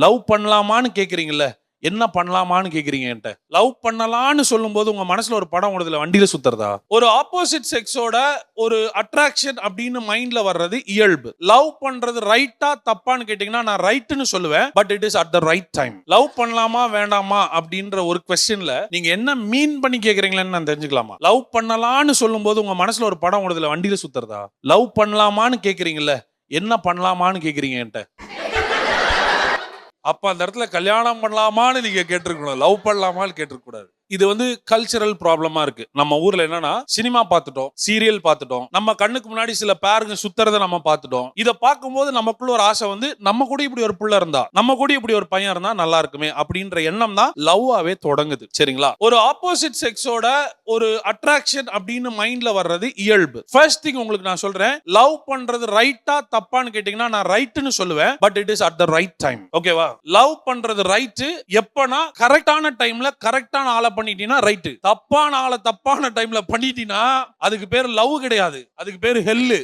Love பண்ணலாமான்னு கேக்குறீங்கல்ல, என்ன பண்ணலாமான்னு கேக்குறீங்க என்கிட்ட. லவ் பண்ணலான்னு சொல்லும்போது உங்க மனசுல ஒரு படம் ஓடுதுல, வண்டியில சுத்துறதா? ஒரு ஆப்போசிட் செக்ஸோட ஒரு அட்ராக்ஷன் அப்படின்னு மைண்ட்ல வர்றது இயல்பு. லவ் பண்றது ரைட்டா தப்பான்னு கேட்டீங்கன்னா நான் ரைட்னு சொல்லுவேன். But it is at the right time. Love பண்ணலாமா வேண்டாமா அப்படின்ற ஒரு क्वेश्चनல நீங்க என்ன மீன் பண்ணி கேக்குறீங்கன்னு நான் தெரிஞ்சுக்கலாமா? லவ் பண்ணலான்னு சொல்லும்போது உங்க மனசுல ஒரு படம் ஓடுதுல, வண்டியில சுத்துறதா? லவ் பண்ணலாமான்னு கேக்குறீங்கல்ல, என்ன பண்ணலாமான்னு கேக்குறீங்க என்கிட்ட. அப்ப அந்த இடத்துல கல்யாணம் பண்ணலாமான்னு நீங்க கேட்டிருக்கணும், லவ் பண்ணலாமான்னு கேட்டிருக்க கூடாது. இது வந்து கல்ச்சரல் ப்ராப்ளமா இருக்கு. நம்ம ஊர்ல என்னன்னா, சினிமா பார்த்துட்டோம், சீரியல் பார்த்துட்டோம், நம்ம கண்ணுக்கு முன்னாடி சில பேருங்க சுத்துறத நம்ம பார்த்துட்டோம். இத பார்க்கும்போது நமக்குள்ள ஒரு ஆசை வந்து, நம்ம கூட இப்படி ஒரு புள்ள இருந்தா, நம்ம கூட இப்படி ஒரு பையன் இருந்தா நல்லா இருக்குமே அப்படின்ற எண்ணம் தான் லவ்வாவே தொடங்குது. சரிங்களா? ஒரு ஆப்போசிட் செக்ஸோட ஒரு அட்ராக்ஷன் அப்படின்னு மைண்ட்ல வர்றது இயல்பு. ஃபர்ஸ்ட் திங் உங்களுக்கு நான் சொல்றேன், லவ் பண்றது ரைட்டா தப்பான்னு கேட்டீங்கன்னா நான் ரைட்னு சொல்லுவேன். But it is at the right time. ஓகேவா? லவ் பண்றது ரைட் எப்பனா கரெக்டான டைம்ல கரெக்டான ஆளை பண்ணிட்டீங்கன்னா ரைட். தப்பான ஆளை தப்பான டைம்ல பண்ணிட்டீங்கன்னா அதுக்கு பேரு லவ் கிடையாது, அதுக்கு பேரு ஹெல்லு.